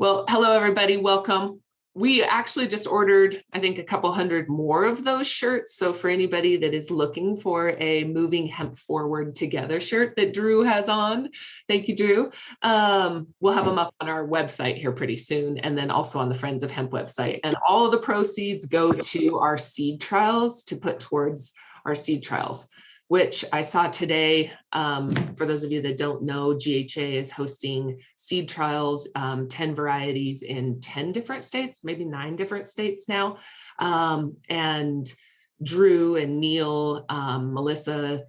Well, hello, everybody. Welcome. We actually just ordered, I think, a couple hundred more of those shirts. So for anybody that is looking for a Moving Hemp Forward Together shirt that Drew has on, thank you, Drew. We'll have them up on our website here pretty soon, and then also on the Friends of Hemp website. And all of the proceeds go to our seed trials to put towards our seed trials, which I saw today. For those of you that don't know, GHA is hosting seed trials, 10 varieties in 10 different states, maybe 9 different states now. And Drew and Neil, Melissa,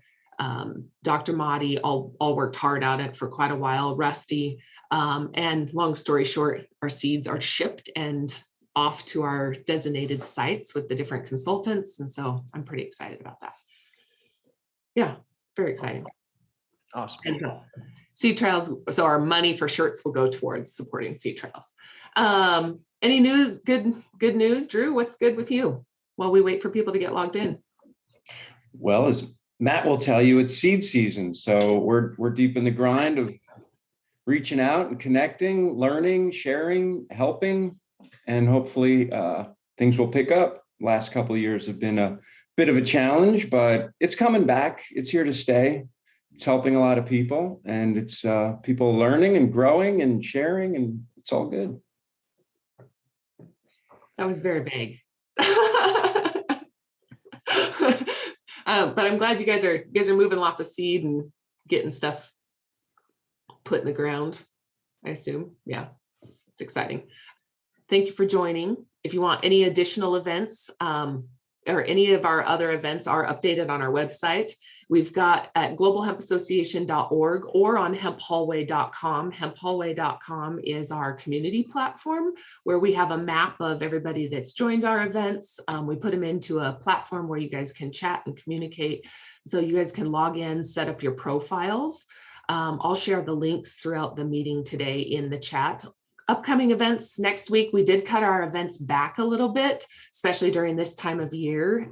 Dr. Mahdi all worked hard on it for quite a while, Rusty. And long story short, our seeds are shipped and off to our designated sites with the different consultants. And so I'm pretty excited about that. Yeah, very exciting. Awesome. And seed trials. So our money for shirts will go towards supporting seed trials. Any news? Good news, Drew. What's good with you while we wait for people to get logged in? Well, as Matt will tell you, it's seed season. So we're deep in the grind of reaching out and connecting, learning, sharing, helping, and hopefully things will pick up. Last couple of years have been a bit of a challenge, but it's coming back. It's here to stay. It's helping a lot of people, and it's people learning and growing and sharing, and it's all good. That was very vague. But I'm glad you guys are moving lots of seed and getting stuff put in the ground, I assume. Yeah, it's exciting. Thank you for joining. If you want any additional events, or any of our other events are updated on our website. We've got at globalhempassociation.org or on hemphallway.com. Hemphallway.com is our community platform where we have a map of everybody that's joined our events. We put them into a platform where you guys can chat and communicate. So you guys can log in, set up your profiles. I'll share the links throughout the meeting today in the chat. Upcoming events next week, we did cut our events back a little bit, especially during this time of year.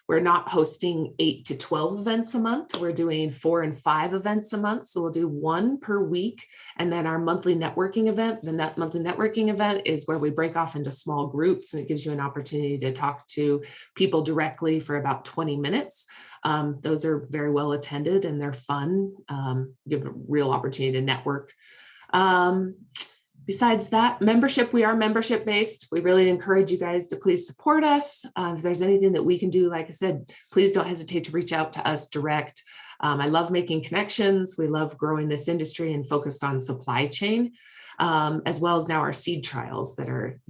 We're not hosting 8 to 12 events a month. We're doing 4 and 5 events a month. So we'll do 1 per week. And then our monthly networking event, monthly networking event is where we break off into small groups, and it gives you an opportunity to talk to people directly for about 20 minutes. Those are very well attended and they're fun. Give a real opportunity to network. Besides that, membership, we are membership based. We really encourage you guys to please support us. If there's anything that we can do, like I said, please don't hesitate to reach out to us direct. I love making connections. We love growing this industry and focused on supply chain, as well as now our seed trials that are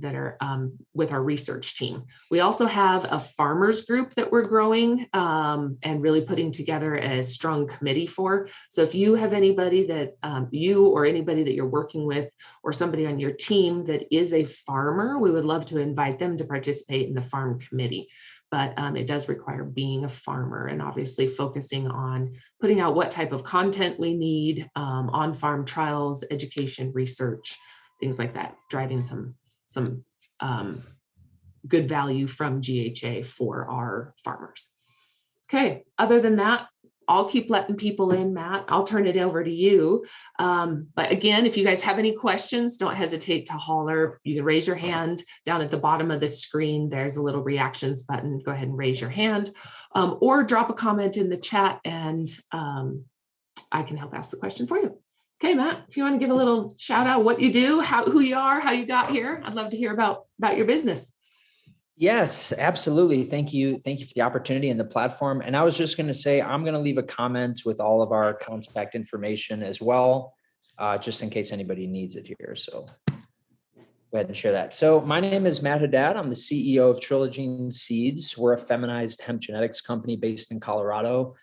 with our research team. We also have a farmers group that we're growing and really putting together a strong committee for. So if you have anybody that you or anybody that you're working with or somebody on your team that is a farmer, we would love to invite them to participate in the farm committee. But it does require being a farmer and obviously focusing on putting out what type of content we need, on-farm trials, education, research, things like that, driving some good value from GHA for our farmers. Okay, other than that, I'll keep letting people in, Matt. I'll turn it over to you. But again, if you guys have any questions, don't hesitate to holler. You can raise your hand down at the bottom of the screen. There's a little reactions button. Go ahead and raise your hand or drop a comment in the chat and I can help ask the question for you. Okay, Matt, if you want to give a little shout out, what you do, who you are, how you got here, I'd love to hear about your business. Yes, absolutely. Thank you. Thank you for the opportunity and the platform. And I was just going to say, I'm going to leave a comment with all of our contact information as well, just in case anybody needs it here. So go ahead and share that. So my name is Matt Haddad. I'm the CEO of Trilogene Seeds. We're a feminized hemp genetics company based in Colorado.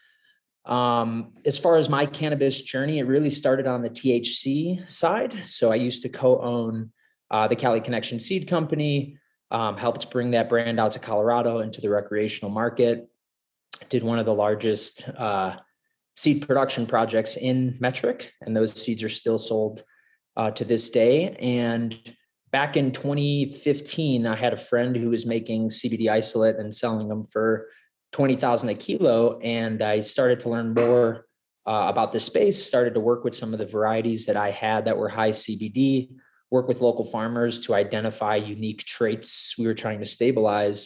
As far as my cannabis journey, it really started on the THC side. So I used to co-own the Cali Connection Seed Company. Helped bring that brand out to Colorado into the recreational market. Did one of the largest seed production projects in metric, and those seeds are still sold to this day. And back in 2015, I had a friend who was making CBD isolate and selling them for $20,000 a kilo, and I started to learn more about the space. Started to work with some of the varieties that I had that were high CBD. work with local farmers to identify unique traits we were trying to stabilize,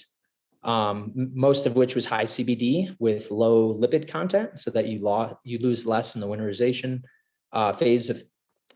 most of which was high CBD with low lipid content, so that you lose less in the winterization phase of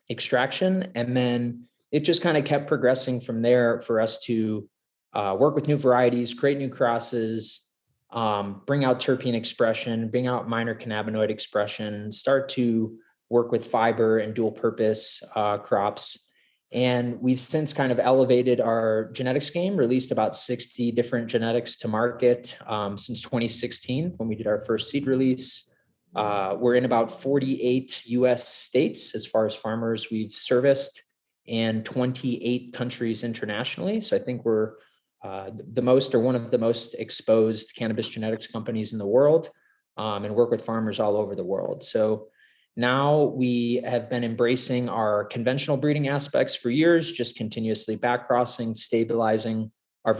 extraction. And then it just kind of kept progressing from there for us to work with new varieties, create new crosses, bring out terpene expression, bring out minor cannabinoid expression, start to work with fiber and dual purpose crops. And we've since kind of elevated our genetics game, released about 60 different genetics to market since 2016 when we did our first seed release. We're in about 48 US states as far as farmers we've serviced, and 28 countries internationally. So I think we're the most, or one of the most exposed cannabis genetics companies in the world, and work with farmers all over the world. So now we have been embracing our conventional breeding aspects for years, just continuously backcrossing, stabilizing our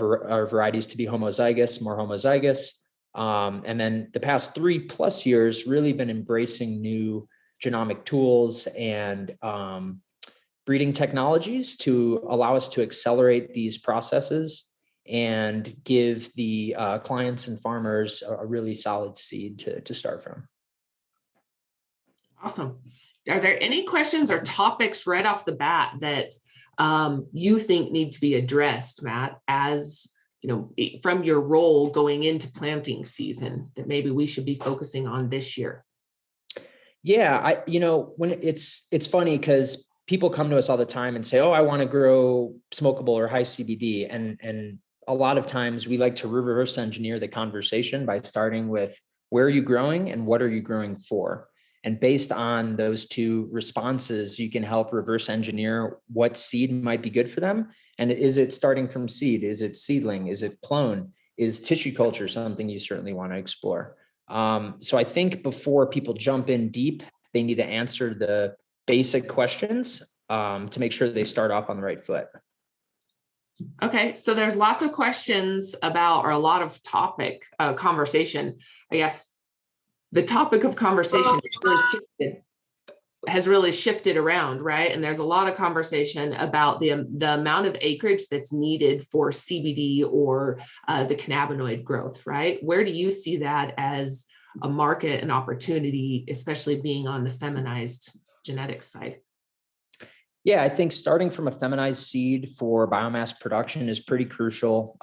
varieties to be homozygous, more homozygous. And then the past 3+ years, really been embracing new genomic tools and breeding technologies to allow us to accelerate these processes and give the clients and farmers a really solid seed to start from. Awesome. Are there any questions or topics right off the bat that you think need to be addressed, Matt, as you know, from your role going into planting season, that maybe we should be focusing on this year? Yeah, when it's funny because people come to us all the time and say, "Oh, I want to grow smokable or high CBD," and a lot of times we like to reverse engineer the conversation by starting with, where are you growing and what are you growing for? And based on those two responses, you can help reverse engineer what seed might be good for them. And is it starting from seed? Is it seedling? Is it clone? Is tissue culture something you certainly want to explore? So I think before people jump in deep, they need to answer the basic questions to make sure they start off on the right foot. Okay, so there's lots of questions about, or a lot of topic conversation, I guess. The topic of conversation has really shifted around, right? And there's a lot of conversation about the amount of acreage that's needed for CBD or the cannabinoid growth, right? Where do you see that as a market and opportunity, especially being on the feminized genetics side? Yeah, I think starting from a feminized seed for biomass production is pretty crucial.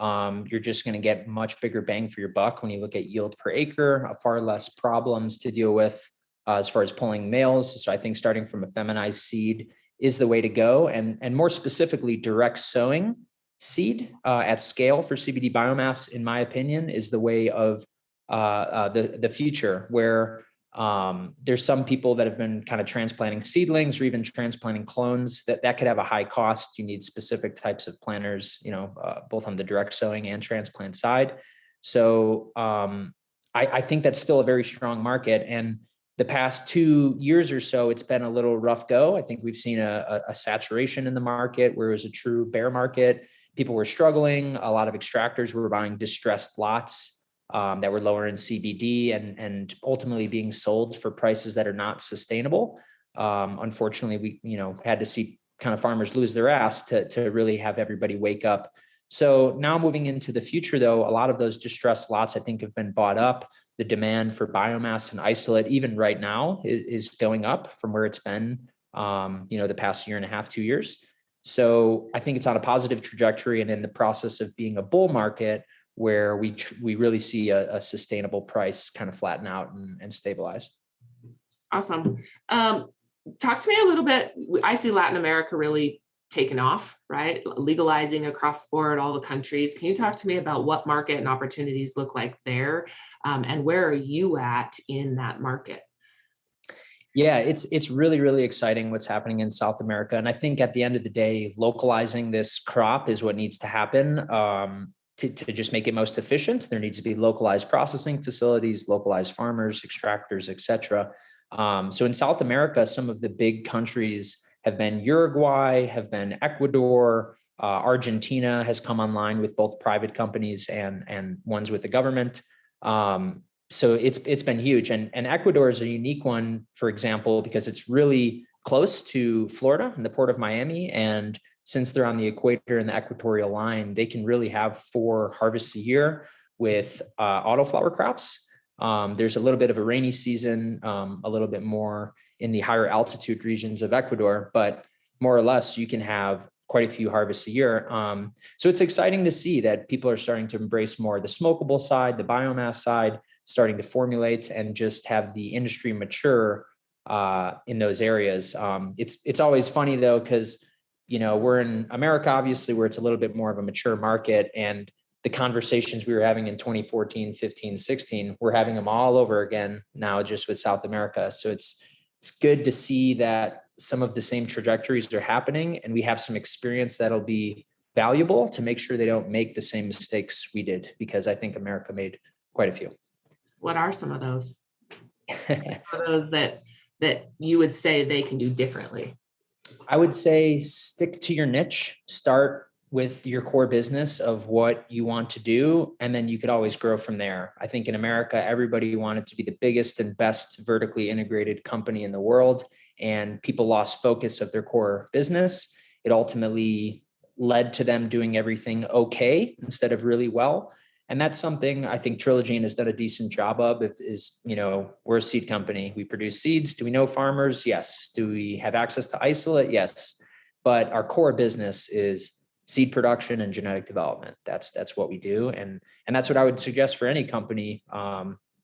You're just going to get much bigger bang for your buck when you look at yield per acre, far less problems to deal with as far as pulling males. So I think starting from a feminized seed is the way to go. And more specifically, direct sowing seed at scale for CBD biomass, in my opinion, is the way of the future, where there's some people that have been kind of transplanting seedlings or even transplanting clones that could have a high cost. You need specific types of planters, both on the direct sowing and transplant side. So I think that's still a very strong market. And the past 2 years or so, it's been a little rough go. I think we've seen a saturation in the market where it was a true bear market. People were struggling. A lot of extractors were buying distressed lots that were lower in CBD and ultimately being sold for prices that are not sustainable. Unfortunately, we had to see kind of farmers lose their ass to really have everybody wake up. So now moving into the future, though, a lot of those distressed lots, I think, have been bought up. The demand for biomass and isolate, even right now, is going up from where it's been, the past 1.5 to 2 years. So I think it's on a positive trajectory and in the process of being a bull market, where we really see a sustainable price kind of flatten out and stabilize. Awesome. Talk to me a little bit. I see Latin America really taken off, right? Legalizing across the board, all the countries. Can you talk to me about what market and opportunities look like there? And where are you at in that market? Yeah, it's really, really exciting what's happening in South America. And I think at the end of the day, localizing this crop is what needs to happen. To just make it most efficient, there needs to be localized processing facilities, localized farmers, extractors, et cetera. So in South America, some of the big countries have been Uruguay, have been Ecuador, Argentina has come online with both private companies and ones with the government. So it's been huge. And Ecuador is a unique one, for example, because it's really close to Florida and the port of Miami, and since they're on the equator and the equatorial line, they can really have 4 harvests a year with autoflower crops. There's a little bit of a rainy season, a little bit more in the higher altitude regions of Ecuador, but more or less you can have quite a few harvests a year. So it's exciting to see that people are starting to embrace more the smokable side, the biomass side, starting to formulate and just have the industry mature in those areas. It's always funny though, because we're in America, obviously, where it's a little bit more of a mature market, and the conversations we were having in 2014, 15, 16, we're having them all over again now, just with South America. So it's good to see that some of the same trajectories are happening, and we have some experience that'll be valuable to make sure they don't make the same mistakes we did, because I think America made quite a few. What are some of those? Those that you would say they can do differently? I would say stick to your niche, start with your core business of what you want to do, and then you could always grow from there. I think in America, everybody wanted to be the biggest and best vertically integrated company in the world, and people lost focus of their core business. It ultimately led to them doing everything okay instead of really well. And that's something I think Trilogene has done a decent job of. We're a seed company. We produce seeds. Do we know farmers? Yes. Do we have access to isolate? Yes. But our core business is seed production and genetic development. That's what we do. And that's what I would suggest for any company,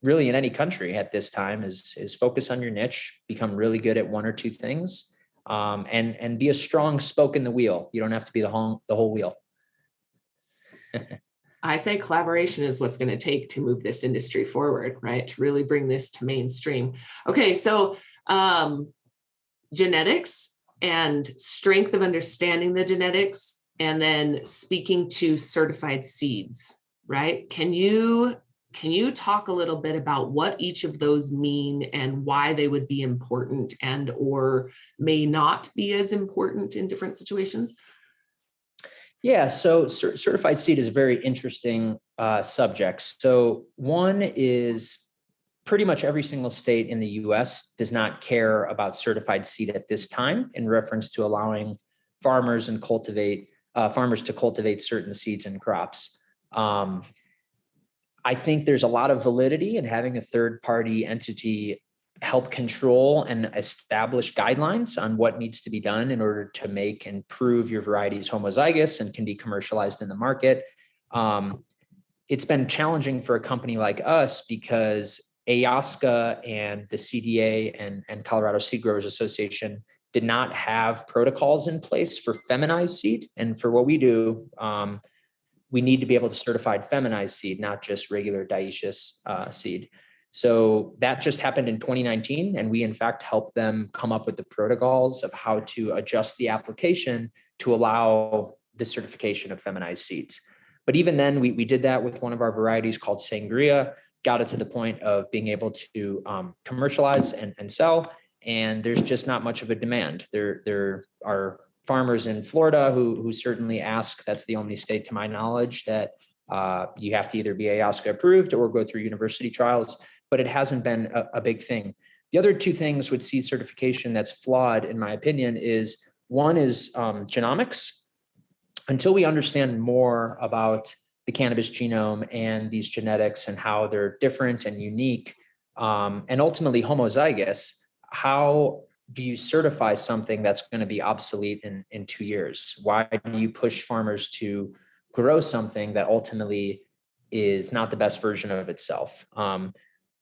really in any country at this time, is focus on your niche, become really good at 1 or 2 things, and be a strong spoke in the wheel. You don't have to be the whole wheel. I say collaboration is what's going to take to move this industry forward, right? To really bring this to mainstream. Okay, so genetics and strength of understanding the genetics, and then speaking to certified seeds, right? Can you talk a little bit about what each of those mean and why they would be important and or may not be as important in different situations? Yeah, so certified seed is a very interesting subject. So one is pretty much every single state in the US does not care about certified seed at this time in reference to allowing farmers to cultivate certain seeds and crops. I think there's a lot of validity in having a third-party entity help control and establish guidelines on what needs to be done in order to make and prove your varieties homozygous and can be commercialized in the market. It's been challenging for a company like us because AYASCA and the CDA and Colorado Seed Growers Association did not have protocols in place for feminized seed. And for what we do, we need to be able to certify feminized seed, not just regular dioecious seed. So that just happened in 2019. And we, in fact, helped them come up with the protocols of how to adjust the application to allow the certification of feminized seeds. But even then, we did that with one of our varieties called Sangria, got it to the point of being able to commercialize and sell. And there's just not much of a demand. There are farmers in Florida who certainly ask. That's the only state, to my knowledge, that you have to either be AYASCA approved or go through university trials, but it hasn't been a big thing. The other 2 things with seed certification that's flawed, in my opinion, is one is genomics. Until we understand more about the cannabis genome and these genetics and how they're different and unique, and ultimately homozygous, how do you certify something that's going to be obsolete in 2 years? Why do you push farmers to grow something that ultimately is not the best version of itself?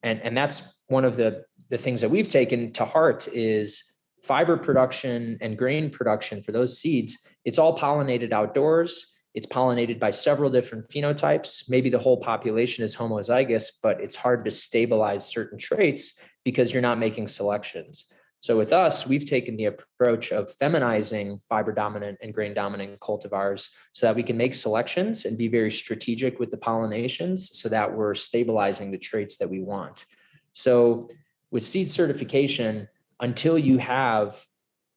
And that's one of the things that we've taken to heart is fiber production and grain production for those seeds. It's all pollinated outdoors. It's pollinated by several different phenotypes. Maybe the whole population is homozygous, but it's hard to stabilize certain traits because you're not making selections. So with us, we've taken the approach of feminizing fiber dominant and grain dominant cultivars so that we can make selections and be very strategic with the pollinations so that we're stabilizing the traits that we want. So with seed certification, until you have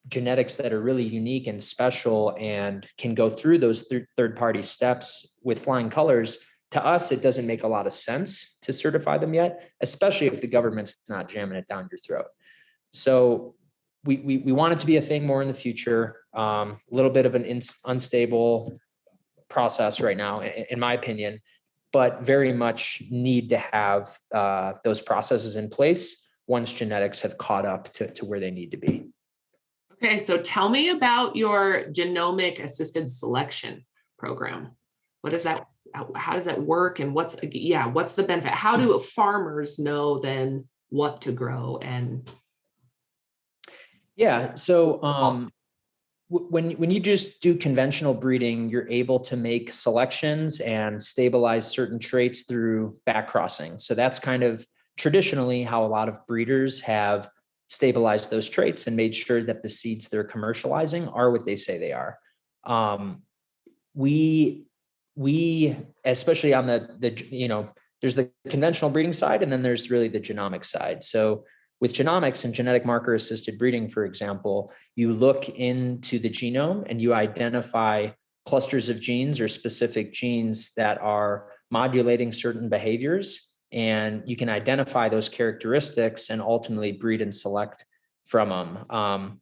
genetics that are really unique and special and can go through those third-party steps with flying colors, to us, it doesn't make a lot of sense to certify them yet, especially if the government's not jamming it down your throat. So we want it to be a thing more in the future. A little bit of an unstable process right now, in my opinion, but very much need to have those processes in place once genetics have caught up to where they need to be. Okay, so tell me about your genomic assisted selection program. What is that? How does that work? And what's the benefit? How do farmers know then what to grow? And so when you just do conventional breeding, you're able to make selections and stabilize certain traits through backcrossing. So that's kind of traditionally how a lot of breeders have stabilized those traits and made sure that the seeds they're commercializing are what they say they are. We especially on there's the conventional breeding side, and then there's really the genomic side. So with genomics and genetic marker assisted breeding, for example, you look into the genome and you identify clusters of genes or specific genes that are modulating certain behaviors, and you can identify those characteristics and ultimately breed and select from them.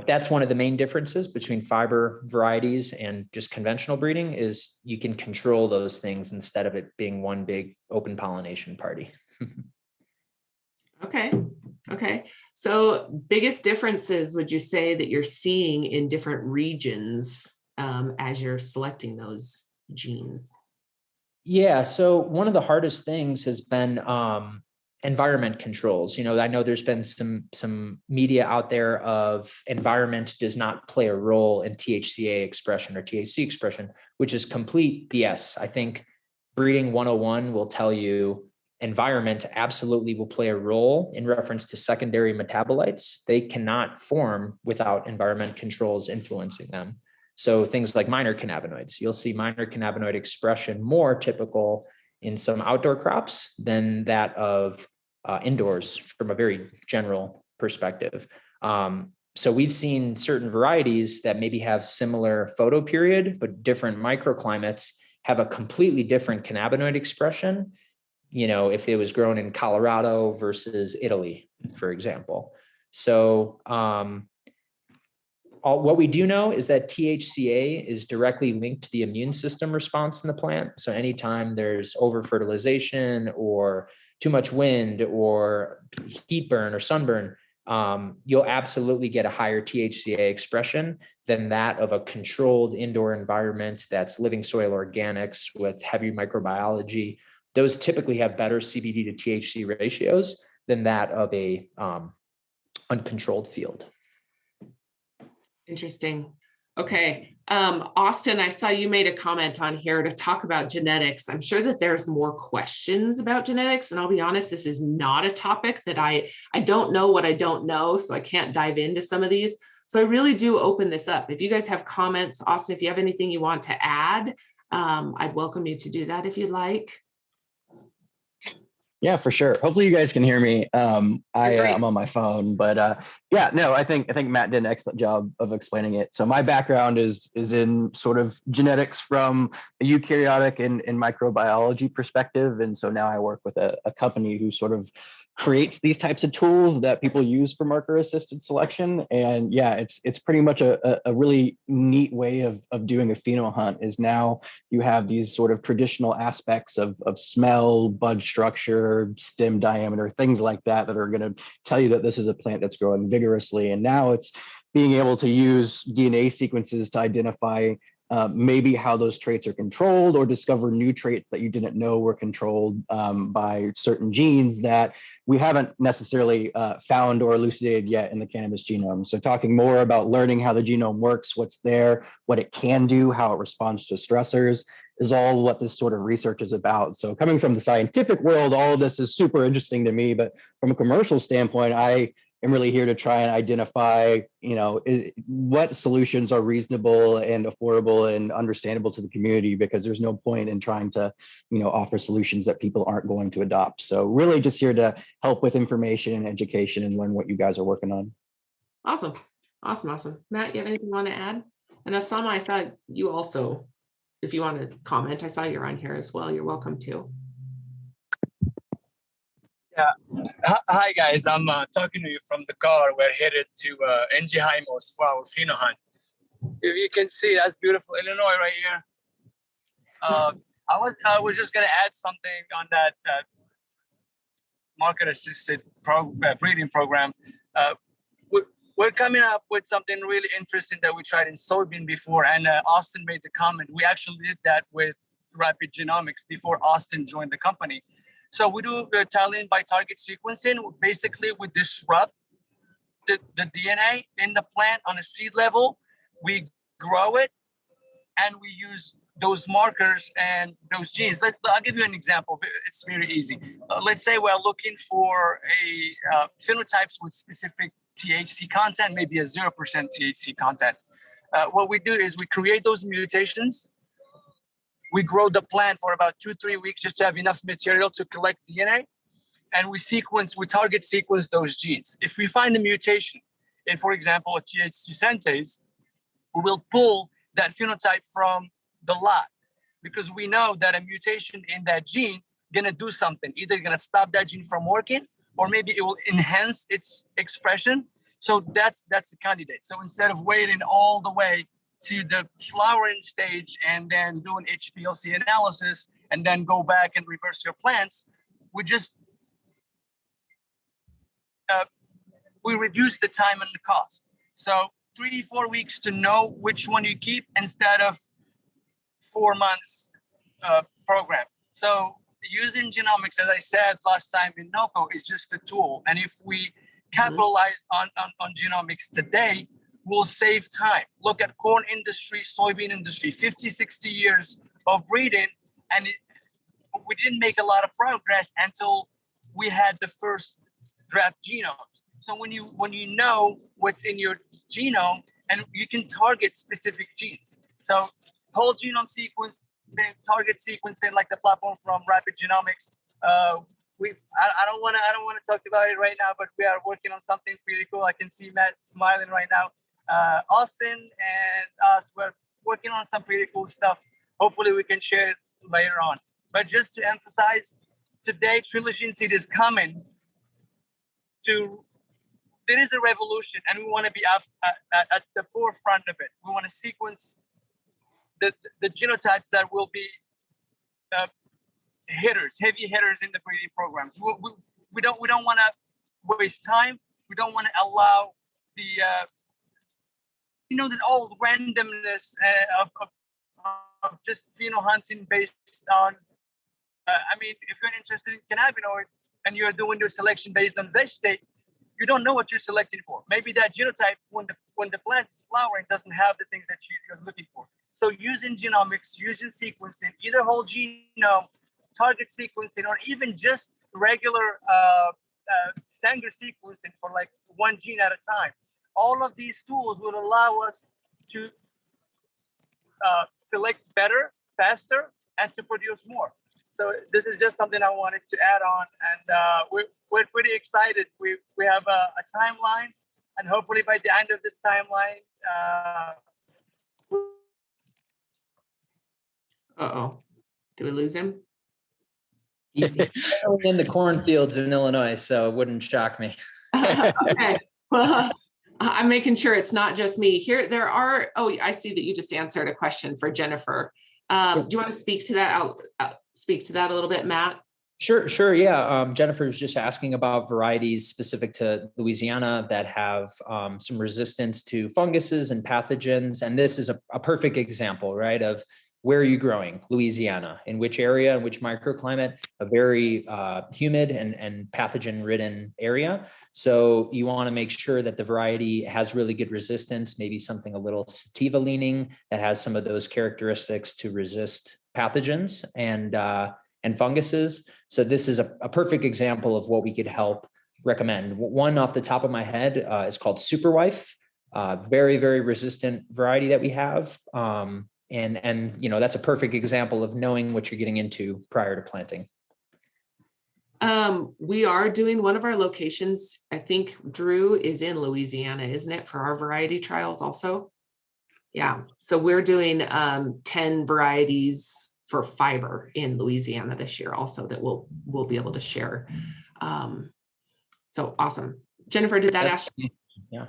That's one of the main differences between fiber varieties and just conventional breeding is you can control those things instead of it being one big open pollination party. Okay. So biggest differences would you say that you're seeing in different regions as you're selecting those genes? Yeah. So one of the hardest things has been environment controls. I know there's been some media out there of environment does not play a role in THCA expression or THC expression, which is complete BS. I think Breeding 101 will tell you environment absolutely will play a role in reference to secondary metabolites. They cannot form without environment controls influencing them. So things like minor cannabinoids, you'll see minor cannabinoid expression more typical in some outdoor crops than that of indoors from a very general perspective. So we've seen certain varieties that maybe have similar photoperiod, but different microclimates have a completely different cannabinoid expression. If it was grown in Colorado versus Italy, for example. So what we do know is that THCA is directly linked to the immune system response in the plant. So anytime there's over-fertilization or too much wind or heat burn or sunburn, you'll absolutely get a higher THCA expression than that of a controlled indoor environment that's living soil organics with heavy microbiology. Those typically have better CBD to THC ratios than that of a uncontrolled field. Interesting. Okay. Austin, I saw you made a comment on here to talk about genetics. I'm sure that there's more questions about genetics. And I'll be honest, this is not a topic that I don't know what I don't know, so I can't dive into some of these. So I really do open this up. If you guys have comments, Austin, if you have anything you want to add, I'd welcome you to do that if you'd like. Yeah, for sure. Hopefully you guys can hear me. I'm on my phone, but I think Matt did an excellent job of explaining it. So my background is in sort of genetics from a eukaryotic and microbiology perspective. And so now I work with a company who sort of creates these types of tools that people use for marker assisted selection. And yeah, it's pretty much a really neat way of doing a pheno hunt is now you have these sort of traditional aspects of smell, bud structure, stem diameter, things like that are going to tell you that this is a plant that's growing vigorously. And now it's being able to use DNA sequences to identify maybe how those traits are controlled or discover new traits that you didn't know were controlled by certain genes that we haven't necessarily found or elucidated yet in the cannabis genome. So talking more about learning how the genome works, what's there, what it can do, how it responds to stressors is all what this sort of research is about. So coming from the scientific world, all of this is super interesting to me, but from a commercial standpoint, I am really here to try and identify, what solutions are reasonable and affordable and understandable to the community, because there's no point in trying to, offer solutions that people aren't going to adopt. So really just here to help with information and education and learn what you guys are working on. Awesome. Matt, you have anything you want to add? And Osama, I saw you also, if you want to comment, I saw you're on here as well. You're welcome to. Yeah. Hi, guys. I'm talking to you from the car. We're headed to NG Himos for our pheno hunt. If you can see, that's beautiful Illinois right here. I was just going to add something on that market-assisted breeding program. We're coming up with something really interesting that we tried in soybean before, and Austin made the comment. We actually did that with Rapid Genomics before Austin joined the company. So we do Thailand by target sequencing. Basically, we disrupt the DNA in the plant on a seed level. We grow it, and we use those markers and those genes. I'll give you an example. It's very easy. Let's say we're looking for a phenotypes with specific THC content, maybe a 0% THC content. What we do is we create those mutations. We grow the plant for about 2-3 weeks just to have enough material to collect DNA. And we target sequence those genes. If we find a mutation in, for example, a THC synthase, we will pull that phenotype from the lot, because we know that a mutation in that gene gonna do something. Either gonna stop that gene from working, or maybe it will enhance its expression. So that's the candidate. So instead of waiting all the way to the flowering stage and then do an HPLC analysis and then go back and reverse your plants, we just we reduce the time and the cost. So 3-4 weeks to know which one you keep instead of 4 months program. So using genomics, as I said last time in NOCO, is just a tool. And if we capitalize on genomics today, we'll save time. Look at corn industry, soybean industry, 50, 60 years of breeding. And we didn't make a lot of progress until we had the first draft genomes. So when you know what's in your genome, and you can target specific genes. So whole genome sequencing, target sequencing, like the platform from Rapid Genomics. I don't want to talk about it right now, but we are working on something pretty cool. I can see Matt smiling right now. Austin and us, we're working on some pretty cool stuff. Hopefully we can share it later on. But just to emphasize, today Trilogene Seed is coming to. There is a revolution, and we want to be at the forefront of it. We want to sequence the genotypes that will be heavy hitters in the breeding programs. We don't want to waste time. We don't want to allow the the old randomness of just hunting based on. If you're interested in cannabinoid and you're doing your selection based on veg state, you don't know what you're selecting for. Maybe that genotype, when the plant is flowering, doesn't have the things that you're looking for. So using genomics, using sequencing, either whole genome, target sequencing, or even just regular Sanger sequencing for like one gene at a time. All of these tools will allow us to select better, faster, and to produce more. So this is just something I wanted to add on, and we're pretty excited. We have a timeline, and hopefully by the end of this timeline. Do we lose him? He's in the cornfields in Illinois, so it wouldn't shock me. Okay. Well, I'm making sure it's not just me. Here, there are. Oh, I see that you just answered a question for Jennifer. Do you want to speak to that? Speak to that a little bit, Matt. Sure. Yeah. Jennifer's just asking about varieties specific to Louisiana that have some resistance to funguses and pathogens. And this is a perfect example, right, of where are you growing? Louisiana, in which area, in which microclimate, a very humid and pathogen-ridden area. So you want to make sure that the variety has really good resistance, maybe something a little sativa leaning that has some of those characteristics to resist pathogens and funguses. So this is a perfect example of what we could help recommend. One off the top of my head is called Superwife, very, very resistant variety that we have. And that's a perfect example of knowing what you're getting into prior to planting. We are doing one of our locations. I think Drew is in Louisiana, isn't it, for our variety trials also? Yeah. So we're doing 10 varieties for fiber in Louisiana this year also that we'll be able to share. So awesome. Jennifer, did that ask? Yeah.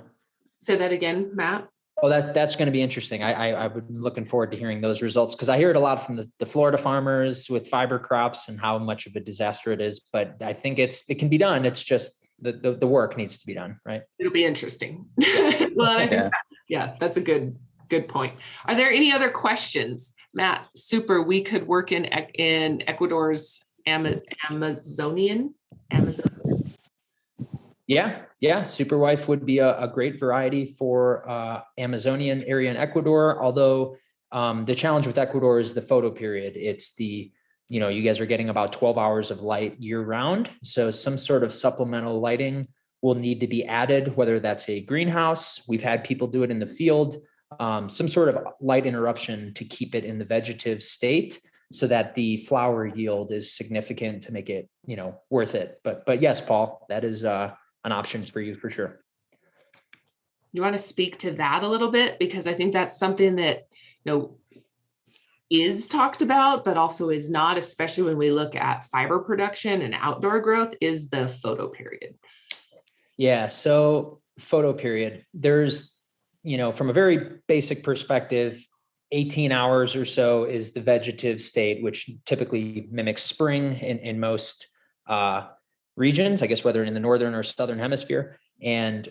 Say that again, Matt. Oh, that's going to be interesting. I've been looking forward to hearing those results because I hear it a lot from the Florida farmers with fiber crops and how much of a disaster it is. But I think it can be done. It's just the work needs to be done, right? It'll be interesting. Well, I think that's a good point. Are there any other questions, Matt? Super. We could work in Ecuador's Amazonian. Yeah. Super Wife would be a great variety for Amazonian area in Ecuador. Although the challenge with Ecuador is the photo period. It's you guys are getting about 12 hours of light year round. So some sort of supplemental lighting will need to be added, whether that's a greenhouse. We've had people do it in the field, some sort of light interruption to keep it in the vegetative state so that the flower yield is significant to make it, worth it. But yes, Paul, that is an option for you for sure. You want to speak to that a little bit? Because I think that's something that, is talked about, but also is not, especially when we look at fiber production and outdoor growth, is the photo period. Yeah. So photo period, there's, from a very basic perspective, 18 hours or so is the vegetative state, which typically mimics spring in most regions, I guess, whether in the northern or southern hemisphere. And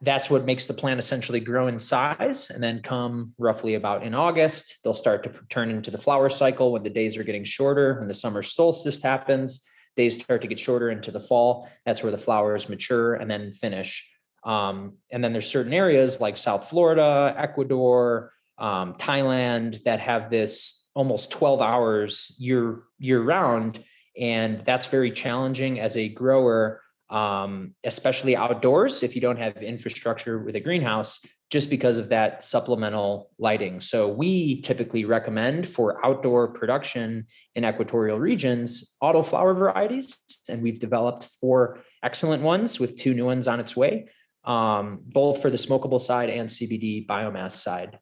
that's what makes the plant essentially grow in size. And then come roughly about in August, they'll start to turn into the flower cycle when the days are getting shorter. When the summer solstice happens, days start to get shorter into the fall. That's where the flowers mature and then finish. And then there's certain areas like South Florida, Ecuador, Thailand that have this almost 12 hours year round. And that's very challenging as a grower, especially outdoors, if you don't have infrastructure with a greenhouse, just because of that supplemental lighting. So we typically recommend for outdoor production in equatorial regions, Autoflower varieties. And we've developed 4 excellent ones with 2 new ones on its way, both for the smokable side and CBD biomass side.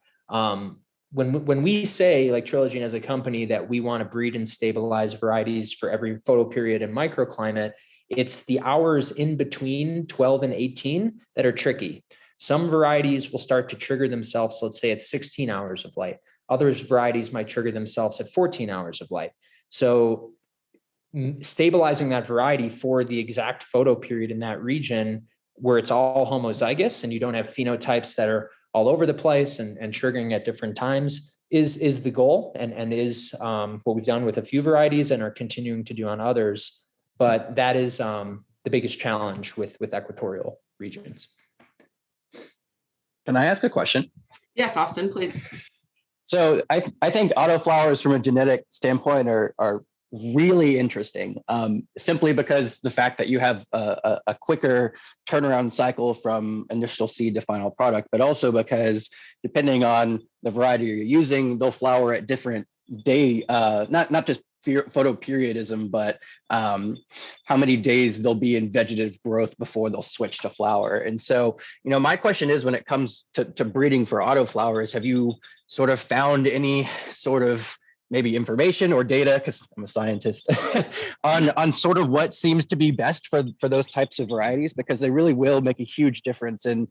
When we say, like Trilogene as a company, that we want to breed and stabilize varieties for every photo period and microclimate, it's the hours in between 12 and 18 that are tricky. Some varieties will start to trigger themselves, let's say at 16 hours of light. Other varieties might trigger themselves at 14 hours of light. So stabilizing that variety for the exact photo period in that region where it's all homozygous and you don't have phenotypes that are all over the place and triggering at different times is the goal and is what we've done with a few varieties and are continuing to do on others. But that is the biggest challenge with equatorial regions. Can I ask a question? Yes, Austin, please. So I think autoflowers from a genetic standpoint are really interesting, simply because the fact that you have a quicker turnaround cycle from initial seed to final product, but also because depending on the variety you're using, they'll flower at different day, not just photo periodism, but how many days they'll be in vegetative growth before they'll switch to flower. And so, my question is, when it comes to breeding for autoflowers, have you sort of found any sort of maybe information or data, because I'm a scientist, on sort of what seems to be best for those types of varieties? Because they really will make a huge difference in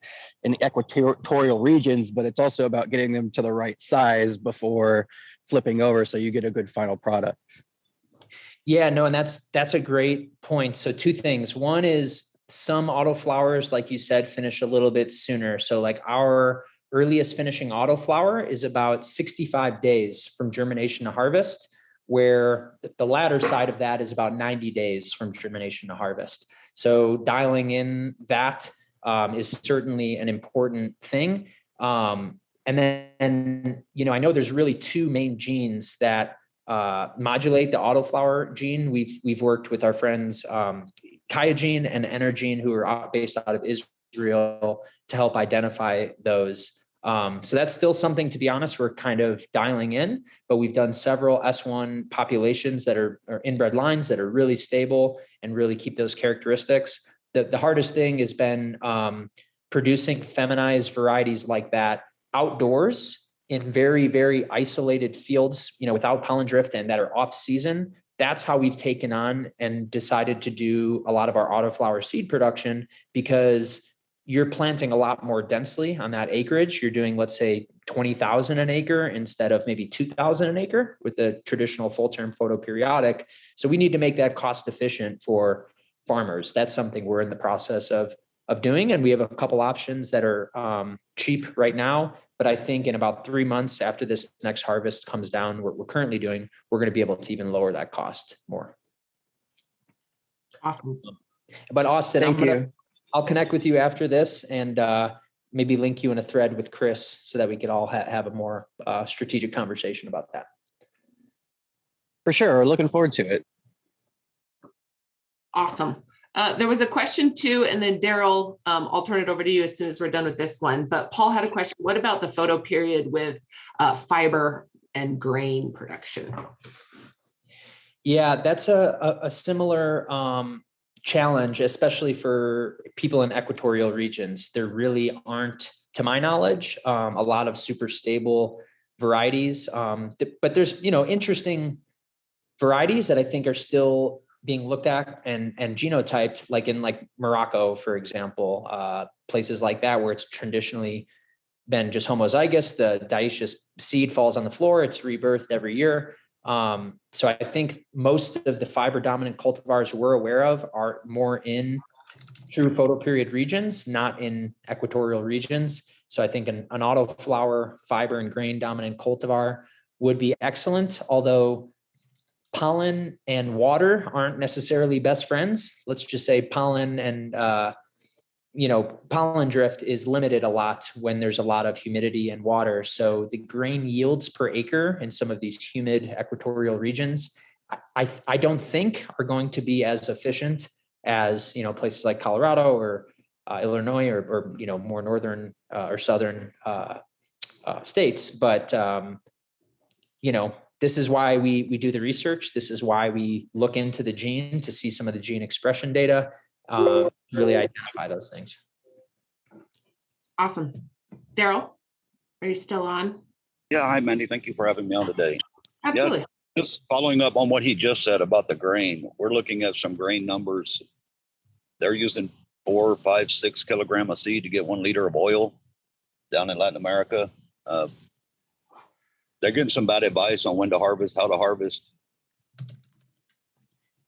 equatorial regions, but it's also about getting them to the right size before flipping over so you get a good final product. Yeah, no, and that's a great point. So 2 things. One is some autoflowers, like you said, finish a little bit sooner. So like our earliest finishing autoflower is about 65 days from germination to harvest, where the latter side of that is about 90 days from germination to harvest. So dialing in that is certainly an important thing. And then, I know there's really 2 main genes that modulate the autoflower gene. We've worked with our friends Kyogene and Energene, who are based out of Israel, to help identify those. So that's still something, to be honest, we're kind of dialing in, but we've done several S1 populations that are inbred lines that are really stable and really keep those characteristics. The hardest thing has been producing feminized varieties like that outdoors in very, very isolated fields, without pollen drift and that are off season, that's how we've taken on and decided to do a lot of our autoflower seed production, because you're planting a lot more densely on that acreage. You're doing, let's say, 20,000 an acre instead of maybe 2,000 an acre with the traditional full-term photoperiodic. So we need to make that cost efficient for farmers. That's something we're in the process of doing. And we have a couple options that are cheap right now. But I think in about 3 months after this next harvest comes down, what we're currently doing, we're going to be able to even lower that cost more. Awesome. But Austin, Thank you. I'll connect with you after this and maybe link you in a thread with Chris so that we could all have a more strategic conversation about that. For sure. We're looking forward to it. Awesome. There was a question too, and then Daryl, I'll turn it over to you as soon as we're done with this one. But Paul had a question. What about the photo period with fiber and grain production? Yeah, that's a similar challenge, especially for people in equatorial regions. There really aren't, to my knowledge, a lot of super stable varieties. But there's, interesting varieties that I think are still being looked at and genotyped, like in Morocco, for example, places like that, where it's traditionally been just homozygous. The dioecious seed falls on the floor. It's rebirthed every year. So I think most of the fiber dominant cultivars we're aware of are more in true photoperiod regions, not in equatorial regions. So I think an autoflower fiber and grain dominant cultivar would be excellent, although pollen and water aren't necessarily best friends. Let's just say pollen and, pollen drift is limited a lot when there's a lot of humidity and water. So the grain yields per acre in some of these humid equatorial regions, I don't think are going to be as efficient as, places like Colorado or Illinois or more northern or southern states. But, this is why we do the research. This is why we look into the gene to see some of the gene expression data, really identify those things. Awesome. Daryl, are you still on? Yeah, hi, Mandy. Thank you for having me on today. Absolutely. Yeah, just following up on what he just said about the grain, we're looking at some grain numbers. They're using 4, 5, 6 kilogram of seed to get 1 liter of oil down in Latin America. They're getting some bad advice on when to harvest, how to harvest.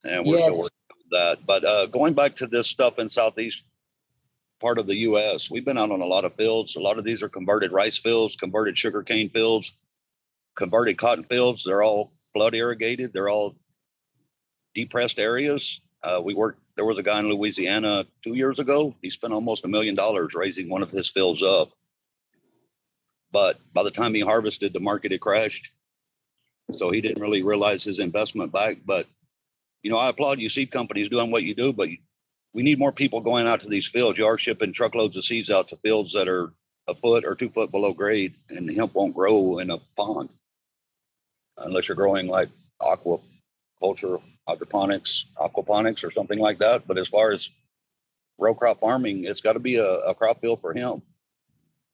And we're still working on that. But going back to this stuff in southeast part of the U.S., we've been out on a lot of fields. A lot of these are converted rice fields, converted sugarcane fields, converted cotton fields. They're all flood irrigated. They're all depressed areas. There was a guy in Louisiana 2 years ago. He spent almost $1 million raising one of his fields up. But by the time he harvested, the market had crashed. So he didn't really realize his investment back. But, I applaud you seed companies doing what you do, but we need more people going out to these fields. You are shipping truckloads of seeds out to fields that are 1 foot or 2 foot below grade, and the hemp won't grow in a pond unless you're growing like aquaculture, hydroponics, aquaponics, or something like that. But as far as row crop farming, it's got to be a crop field for hemp.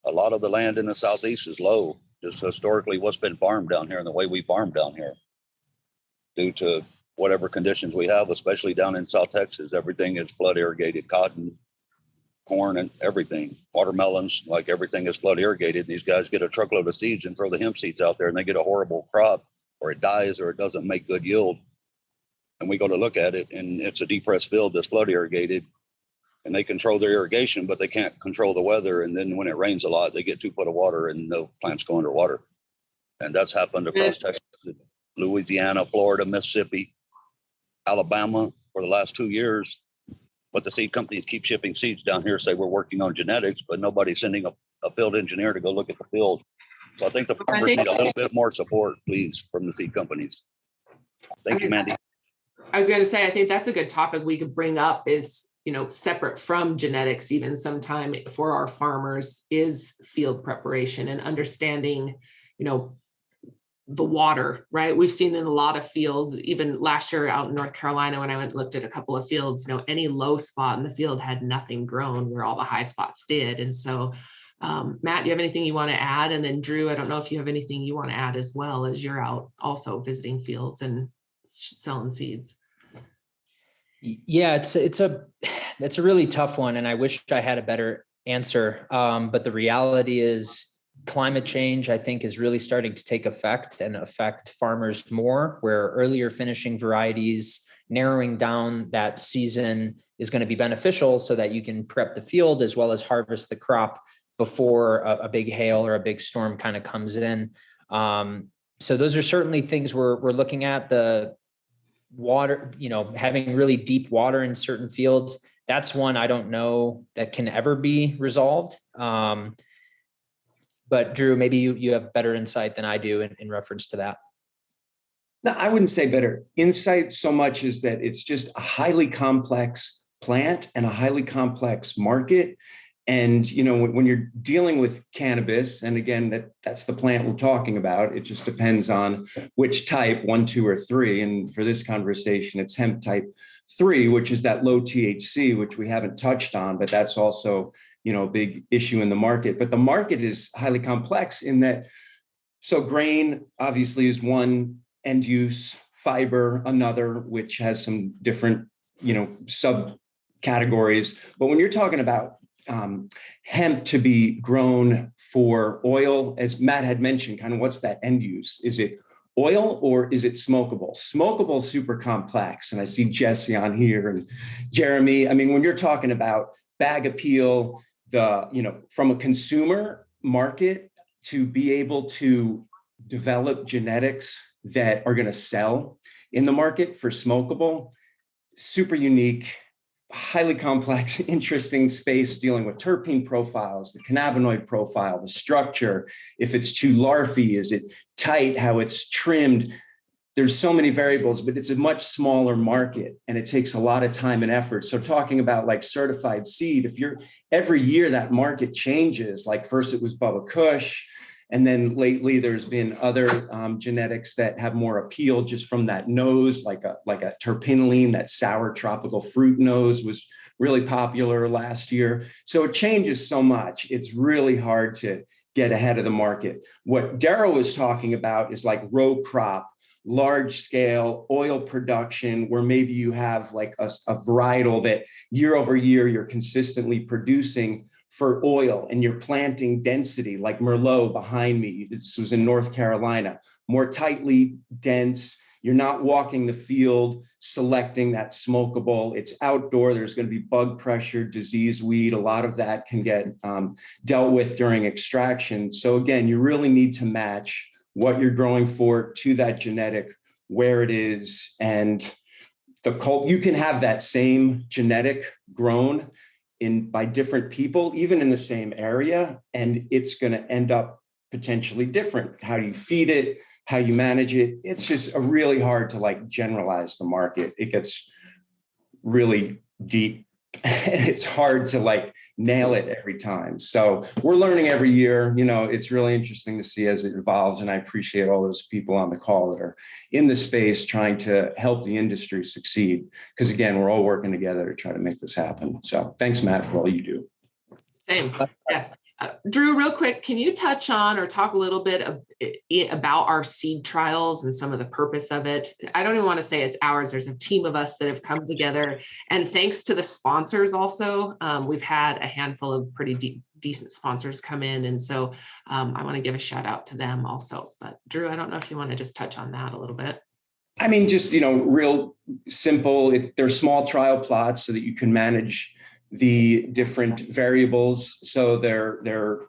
A lot of the land in the southeast is low, just historically what's been farmed down here and the way we farm down here. Due to whatever conditions we have, especially down in South Texas, everything is flood irrigated, cotton, corn, and everything. Watermelons, like everything is flood irrigated. These guys get a truckload of seeds and throw the hemp seeds out there and they get a horrible crop, or it dies, or it doesn't make good yield. And we go to look at it and it's a depressed field that's flood irrigated. And they control their irrigation, but they can't control the weather. And then when it rains a lot, they get 2 foot of water and the plants go underwater. And that's happened across Texas, Louisiana, Florida, Mississippi, Alabama for the last 2 years. But the seed companies keep shipping seeds down here, say we're working on genetics, but nobody's sending a field engineer to go look at the field. So I think the farmers need a little bit more support, please, from the seed companies. Thank you, Mandy. I was going to say, I think that's a good topic we could bring up is, separate from genetics, even sometime for our farmers, is field preparation and understanding, the water, right? We've seen in a lot of fields, even last year out in North Carolina, when I went and looked at a couple of fields, any low spot in the field had nothing grown where all the high spots did. And so, Matt, you have anything you want to add? And then Drew, I don't know if you have anything you want to add as well, as you're out also visiting fields and selling seeds? Yeah, it's a really tough one, and I wish I had a better answer. But the reality is, climate change, I think, is really starting to take effect and affect farmers more, where earlier finishing varieties, narrowing down that season is going to be beneficial so that you can prep the field as well as harvest the crop before a big hail or a big storm kind of comes in. So those are certainly things we're looking at. The water, having really deep water in certain fields, that's one I don't know that can ever be resolved. But Drew, maybe you have better insight than I do in reference to that. No, I wouldn't say better insight so much as that it's just a highly complex plant and a highly complex market. And, when you're dealing with cannabis, and again, that's the plant we're talking about, it just depends on which type, 1, 2, or 3. And for this conversation, it's hemp type 3, which is that low THC, which we haven't touched on, but that's also, a big issue in the market. But the market is highly complex in that, so grain obviously is one end use, fiber another, which has some different, subcategories. But when you're talking about hemp to be grown for oil, as Matt had mentioned, kind of what's that end use? Is it oil or is it smokable? Smokable is super complex. And I see Jesse on here and Jeremy. I mean, when you're talking about bag appeal, from a consumer market to be able to develop genetics that are going to sell in the market for smokable, super unique, highly complex, interesting space dealing with terpene profiles, the cannabinoid profile, the structure, if it's too larvae, is it tight, how it's trimmed. There's so many variables, but it's a much smaller market and it takes a lot of time and effort. So talking about like certified seed, every year that market changes, like first it was Bubba Kush, and then lately there's been other genetics that have more appeal just from that nose, like a terpinolene, that sour tropical fruit nose was really popular last year. So it changes so much. It's really hard to get ahead of the market. What Darryl was talking about is like row crop, large scale oil production, where maybe you have like a varietal that year over year you're consistently producing for oil, and you're planting density like Merlot behind me. This was in North Carolina, more tightly dense. You're not walking the field selecting that smokable. It's outdoor. There's going to be bug pressure, disease weed. A lot of that can get dealt with during extraction. So again, you really need to match what you're growing for to that genetic, where it is, and you can have that same genetic grown by different people, even in the same area, and it's going to end up potentially different. How you feed it, how you manage it. It's just really hard to generalize the market. It gets really deep. It's hard to nail it every time. So we're learning every year. It's really interesting to see as it evolves. And I appreciate all those people on the call that are in the space trying to help the industry succeed. Because again, we're all working together to try to make this happen. So thanks, Matt, for all you do. Same. Yes. Drew, real quick, can you touch on or talk a little bit about our seed trials and some of the purpose of it? I don't even want to say it's ours. There's a team of us that have come together, and thanks to the sponsors also, we've had a handful of pretty decent sponsors come in. And so I want to give a shout out to them also. But Drew, I don't know if you want to just touch on that a little bit. I mean, just, real simple. They're small trial plots so that you can manage the different variables. So they're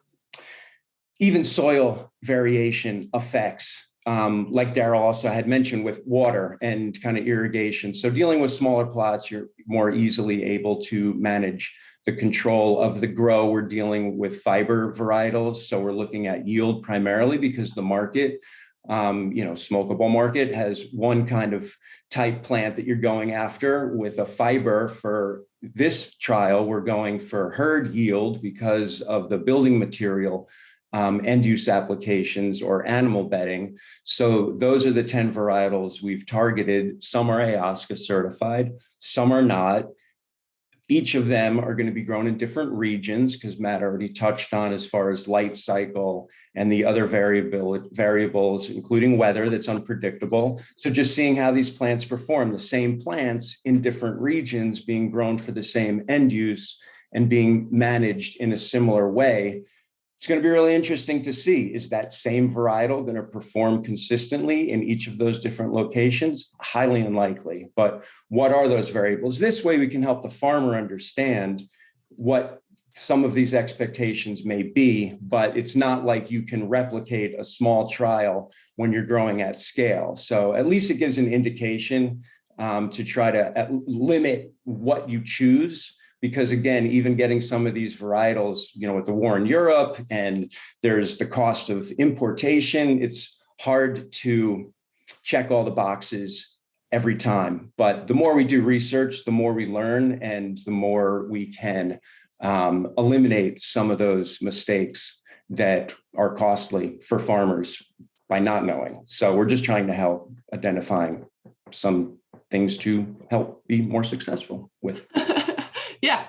even soil variation effects, like Darryl also had mentioned, with water and kind of irrigation. So dealing with smaller plots, you're more easily able to manage the control of the grow. We're dealing with fiber varietals. So we're looking at yield primarily because the market, smokable market has one kind of type plant that you're going after. With a fiber for this trial, we're going for herd yield because of the building material end use applications or animal bedding. So those are the 10 varietals we've targeted. Some are ayahuasca certified, some are not. Each of them are going to be grown in different regions, because Matt already touched on as far as light cycle and the other variables, including weather that's unpredictable. So just seeing how these plants perform, the same plants in different regions being grown for the same end use and being managed in a similar way. It's going to be really interesting to see, is that same varietal going to perform consistently in each of those different locations? Highly unlikely. But what are those variables? This way we can help the farmer understand what some of these expectations may be, but it's not like you can replicate a small trial when you're growing at scale. So at least it gives an indication to try to limit what you choose. Because again, even getting some of these varietals, with the war in Europe and there's the cost of importation, it's hard to check all the boxes every time. But the more we do research, the more we learn and the more we can eliminate some of those mistakes that are costly for farmers by not knowing. So we're just trying to help identifying some things to help be more successful with. Yeah.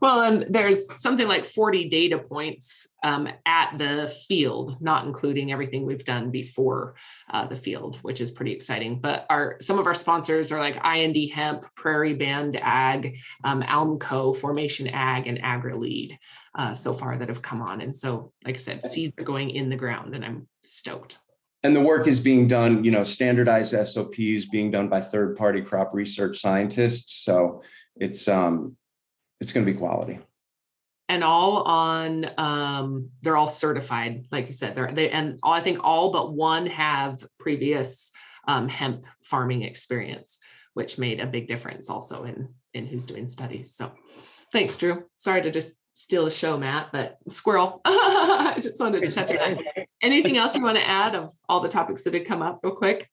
Well, and there's something like 40 data points at the field, not including everything we've done before the field, which is pretty exciting. But some of our sponsors are like IND Hemp, Prairie Band Ag, Almco, Formation Ag, and AgriLead so far that have come on. And so, like I said, seeds are going in the ground, and I'm stoked. And the work is being done, standardized SOPs being done by third-party crop research scientists. So it's going to be quality. And all on, they're all certified, like you said. I think all but one have previous hemp farming experience, which made a big difference also in who's doing studies. So thanks, Drew. Sorry to just steal the show, Matt, but squirrel. I just wanted to touch on that. Anything else you want to add of all the topics that had come up real quick?